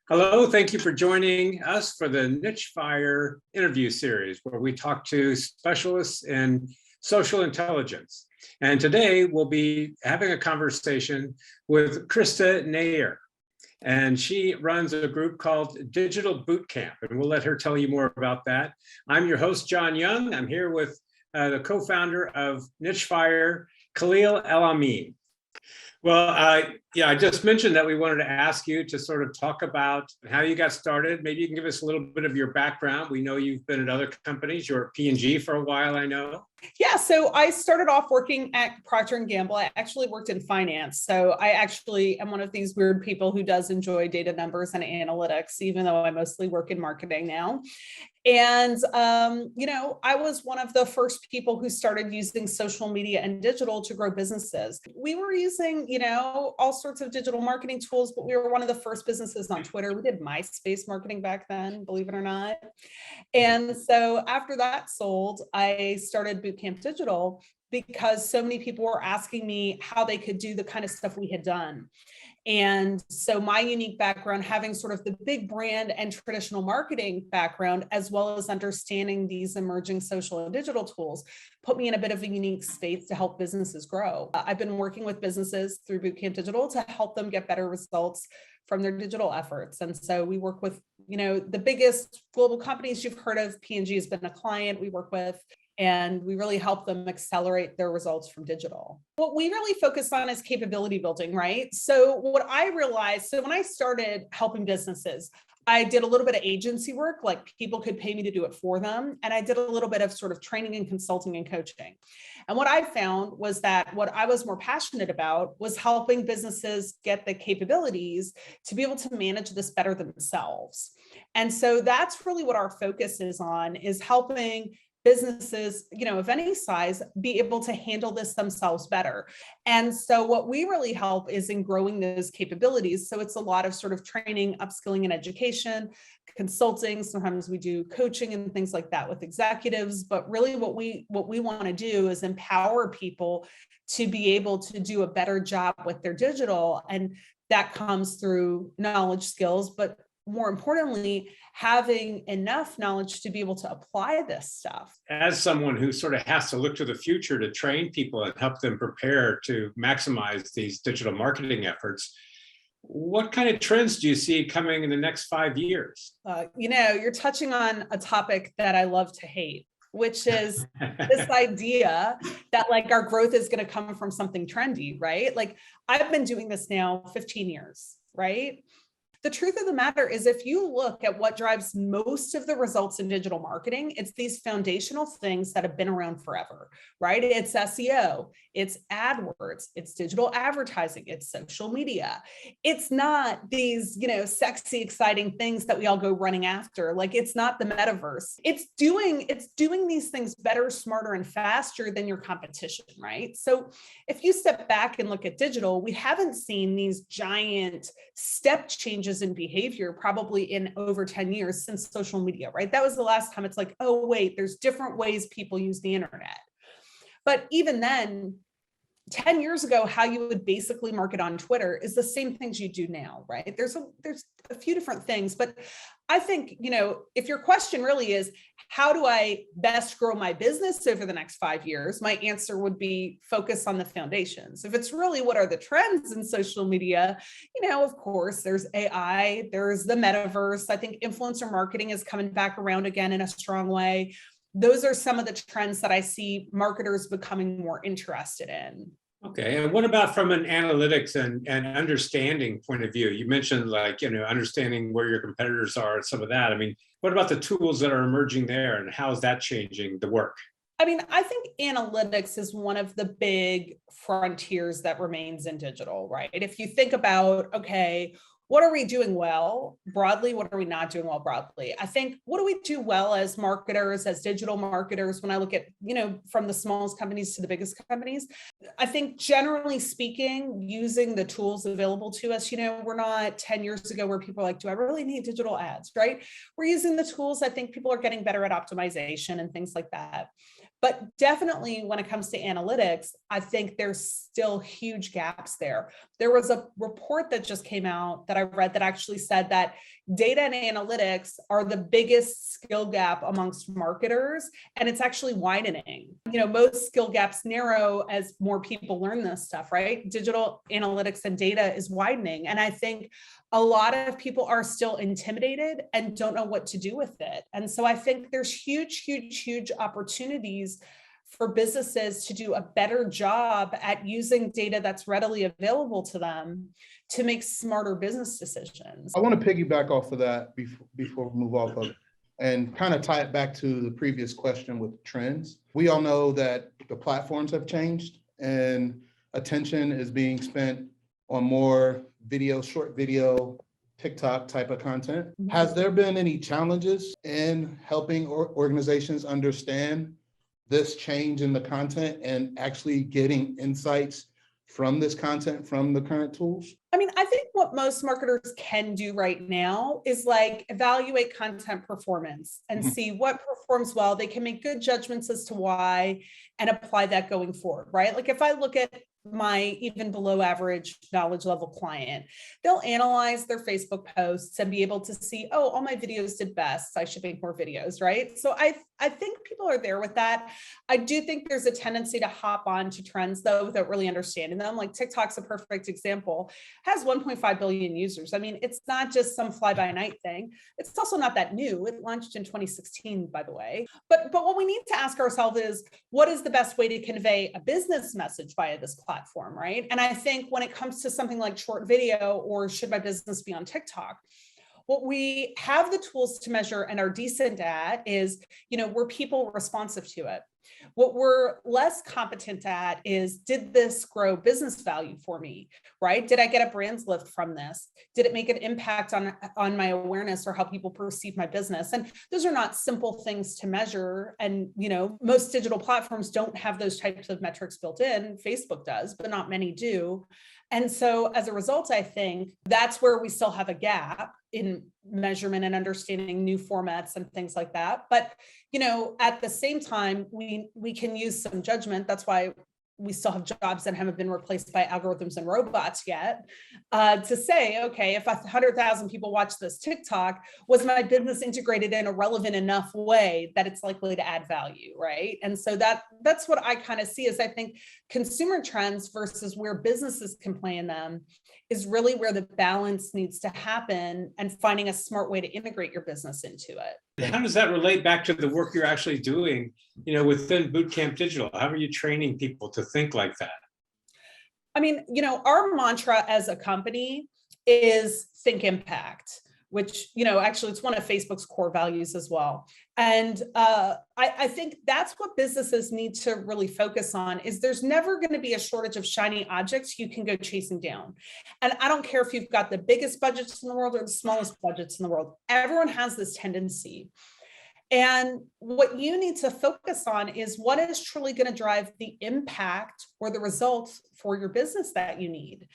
Hello, thank you for joining us for the Nichefire interview series, where we talk to specialists in social intelligence. And today we'll be having a conversation with Krista Neher. And she runs a group called Digital Bootcamp, and we'll let her tell you more about that. I'm your host, John Young. I'm here with the co-founder of Nichefire, Khalil El Amin. Well, I just mentioned that we wanted to ask you to sort of talk about how you got started. Maybe you can give us a little bit of your background. We know you've been at other companies. You're at P&G for a while, I know. Yeah, so I started off working at Procter & Gamble. I actually worked in finance. So I actually am one of these weird people who does enjoy data, numbers, and analytics, even though I mostly work in marketing now. And, I was one of the first people who started using social media and digital to grow businesses. We were using, all sorts of digital marketing tools, but we were one of the first businesses on Twitter. We did MySpace marketing back then, believe it or not. And so after that sold, I started Bootcamp Digital because so many people were asking me how they could do the kind of stuff we had done. And so my unique background, having sort of the big brand and traditional marketing background, as well as understanding these emerging social and digital tools, put me in a bit of a unique space to help businesses grow. I've been working with businesses through Bootcamp Digital to help them get better results from their digital efforts. And so we work with, the biggest global companies you've heard of. P&G has been a client we work with, and we really help them accelerate their results from digital. What we really focus on is capability building, right? So what I realized, so when I started helping businesses, I did a little bit of agency work, like people could pay me to do it for them. And I did a little bit of sort of training and consulting and coaching. And what I found was that what I was more passionate about was helping businesses get the capabilities to be able to manage this better themselves. And so that's really what our focus is on, is helping businesses, of any size, be able to handle this themselves better. And so what we really help is in growing those capabilities. So it's a lot of sort of training, upskilling, and education, consulting. Sometimes we do coaching and things like that with executives. But really what we want to do is empower people to be able to do a better job with their digital. And that comes through knowledge, skills, but more importantly, having enough knowledge to be able to apply this stuff. As someone who sort of has to look to the future to train people and help them prepare to maximize these digital marketing efforts, what kind of trends do you see coming in the next 5 years? You're touching on a topic that I love to hate, which is this idea that like our growth is going to come from something trendy, right? Like I've been doing this now 15 years, right? The truth of the matter is, if you look at what drives most of the results in digital marketing, it's these foundational things that have been around forever, right? It's SEO, it's AdWords, it's digital advertising, it's social media. It's not these, sexy, exciting things that we all go running after. Like it's not the metaverse. It's doing these things better, smarter, and faster than your competition, right? So if you step back and look at digital, we haven't seen these giant step changes in behavior probably in over 10 years since social media, right? That was the last time it's like, oh, wait, there's different ways people use the internet. But even then, 10 years ago, how you would basically market on Twitter is the same things you do now, right? There's a few different things, but I think, if your question really is, how do I best grow my business over the next 5 years? My answer would be focus on the foundations. If it's really what are the trends in social media, of course, there's AI, there's the metaverse. I think influencer marketing is coming back around again in a strong way. Those are some of the trends that I see marketers becoming more interested in. Okay. And what about from an analytics and understanding point of view? You mentioned understanding where your competitors are and some of that. I mean, what about the tools that are emerging there and how is that changing the work? I mean, I think analytics is one of the big frontiers that remains in digital, right? If you think about, okay, what are we doing well broadly? What are we not doing well broadly? I think, what do we do well as marketers, as digital marketers, when I look at, from the smallest companies to the biggest companies? I think generally speaking, using the tools available to us, we're not 10 years ago where people are like, do I really need digital ads, right? We're using the tools. I think people are getting better at optimization and things like that. But definitely when it comes to analytics, I think there's still huge gaps there. There was a report that just came out that I read that actually said that data and analytics are the biggest skill gap amongst marketers, and it's actually widening. Most skill gaps narrow as more people learn this stuff, right? Digital analytics and data is widening. And I think a lot of people are still intimidated and don't know what to do with it. And so I think there's huge opportunities for businesses to do a better job at using data that's readily available to them to make smarter business decisions. I want to piggyback off of that before we move off of it and kind of tie it back to the previous question with trends. We all know that the platforms have changed and attention is being spent on more video, short video, TikTok type of content. Has there been any challenges in helping organizations understand this change in the content and actually getting insights from this content from the current tools? I mean, I think what most marketers can do right now is like evaluate content performance and see what performs well. They can make good judgments as to why and apply that going forward, right? Like if I look at my even below average knowledge level client, they'll analyze their Facebook posts and be able to see, oh, all my videos did best, I should make more videos, right? So I think people are there with that. I do think there's a tendency to hop on to trends though without really understanding them. Like TikTok's a perfect example, has 1.5 billion users. I mean, it's not just some fly by night thing. It's also not that new. It launched in 2016, by the way. But what we need to ask ourselves is, what is the best way to convey a business message via this platform, right? And I think when it comes to something like short video or should my business be on TikTok, what we have the tools to measure and are decent at is, were people responsive to it? What we're less competent at is, did this grow business value for me, right? Did I get a brand lift from this? Did it make an impact on my awareness or how people perceive my business? And those are not simple things to measure. And, most digital platforms don't have those types of metrics built in. Facebook does, but not many do. And so as a result, I think that's where we still have a gap in measurement and understanding new formats and things like that. But, at the same time, we can use some judgment. That's why we still have jobs that haven't been replaced by algorithms and robots yet, to say, okay, if 100,000 people watch this TikTok, was my business integrated in a relevant enough way that it's likely to add value, right? And so that's what I kind of see is I think consumer trends versus where businesses can play in them is really where the balance needs to happen, and finding a smart way to integrate your business into it. How does that relate back to the work you're actually doing, within Bootcamp Digital? How are you training people to think like that? I mean, our mantra as a company is think impact, which, actually it's one of Facebook's core values as well. And I think that's what businesses need to really focus on is there's never going to be a shortage of shiny objects you can go chasing down. And I don't care if you've got the biggest budgets in the world or the smallest budgets in the world, everyone has this tendency. And what you need to focus on is what is truly going to drive the impact or the results for your business that you need.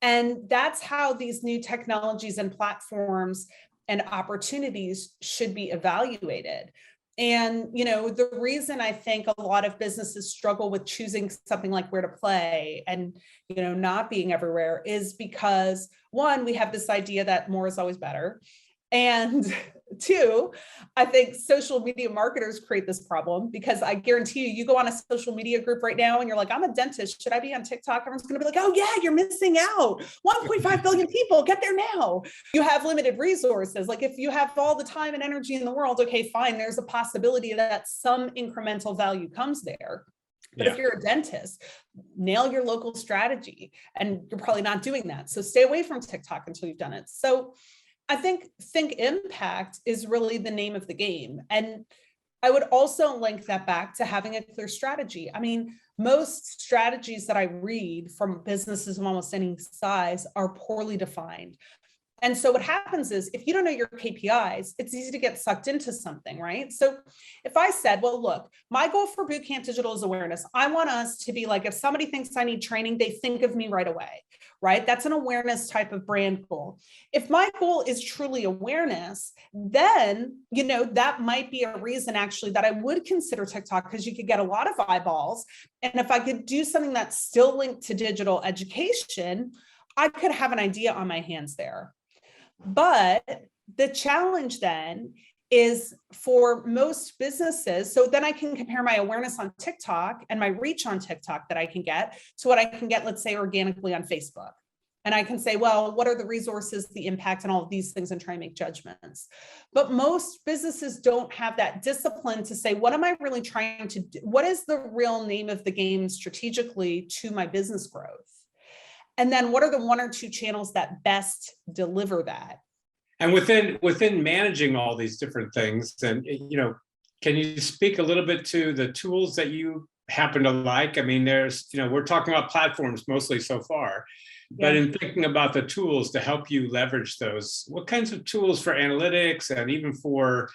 And that's how these new technologies and platforms and opportunities should be evaluated. And, the reason I think a lot of businesses struggle with choosing something like where to play and, not being everywhere is because, one, we have this idea that more is always better. And two, I think social media marketers create this problem because I guarantee you go on a social media group right now and you're like, I'm a dentist. Should I be on TikTok? Everyone's going to be like, oh yeah, you're missing out. 1.5 billion people, get there now. You have limited resources. Like if you have all the time and energy in the world, okay, fine. There's a possibility that some incremental value comes there. But if you're a dentist, nail your local strategy, and you're probably not doing that. So stay away from TikTok until you've done it. So I think impact is really the name of the game. And I would also link that back to having a clear strategy. I mean, most strategies that I read from businesses of almost any size are poorly defined. And so what happens is if you don't know your KPIs, it's easy to get sucked into something, right? So if I said, well, look, my goal for Bootcamp Digital is awareness. I want us to be like, if somebody thinks I need training, they think of me right away, right? That's an awareness type of brand goal. If my goal is truly awareness, then, that might be a reason actually that I would consider TikTok, because you could get a lot of eyeballs. And if I could do something that's still linked to digital education, I could have an idea on my hands there. But the challenge then is for most businesses. So then I can compare my awareness on TikTok and my reach on TikTok that I can get to what I can get, let's say, organically on Facebook. And I can say, well, what are the resources, the impact, and all of these things, and try and make judgments. But most businesses don't have that discipline to say, what am I really trying to do? What is the real name of the game strategically to my business growth? And then what are the one or two channels that best deliver that? And within managing all these different things, and can you speak a little bit to the tools that you happen to like? I mean, there's, we're talking about platforms mostly so far, but in thinking about the tools to help you leverage those, what kinds of tools for analytics and even for,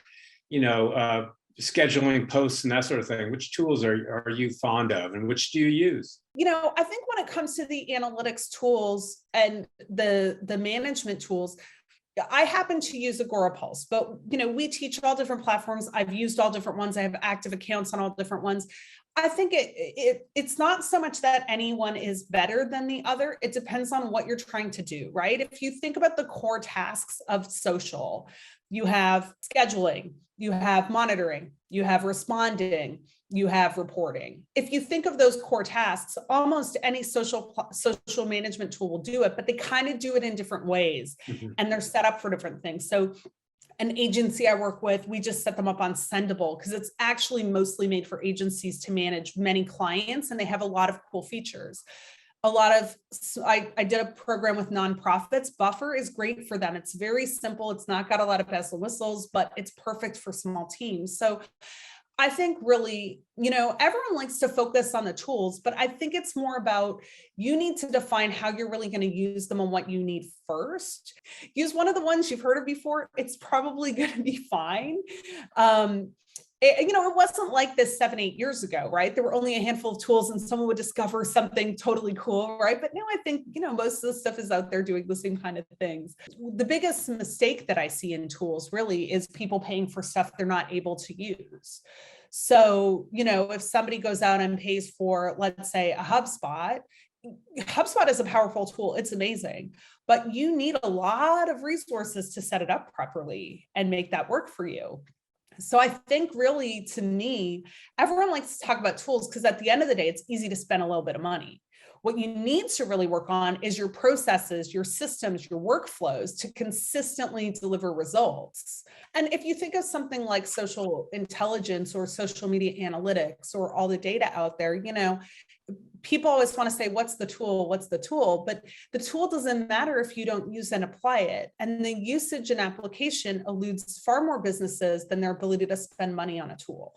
scheduling posts and that sort of thing, which tools are you fond of and which do you use? I think when it comes to the analytics tools and the management tools, I happen to use Agora Pulse, but we teach all different platforms. I've used all different ones. I have active accounts on all different ones. I think it's not so much that anyone is better than the other. It depends on what you're trying to do, right? If you think about the core tasks of social, you have scheduling, you have monitoring, you have responding, you have reporting. If you think of those core tasks, almost any social management tool will do it, but they kind of do it in different ways, and they're set up for different things. So an agency I work with, we just set them up on Sendable because it's actually mostly made for agencies to manage many clients, and they have a lot of cool features. I did a program with nonprofits. Buffer is great for them. It's very simple. It's not got a lot of bells and whistles, but it's perfect for small teams. So I think really, everyone likes to focus on the tools, but I think it's more about you need to define how you're really going to use them and what you need first. Use one of the ones you've heard of before. It's probably going to be fine. It wasn't like this 7-8 years ago, right? There were only a handful of tools and someone would discover something totally cool, right? But now I think, most of the stuff is out there doing the same kind of things. The biggest mistake that I see in tools really is people paying for stuff they're not able to use. So, if somebody goes out and pays for, let's say, a HubSpot is a powerful tool. It's amazing, but you need a lot of resources to set it up properly and make that work for you. So I think really, to me, everyone likes to talk about tools because at the end of the day, it's easy to spend a little bit of money. What you need to really work on is your processes, your systems, your workflows to consistently deliver results. And if you think of something like social intelligence or social media analytics or all the data out there, people always want to say, what's the tool? What's the tool? But the tool doesn't matter if you don't use and apply it. And the usage and application eludes far more businesses than their ability to spend money on a tool.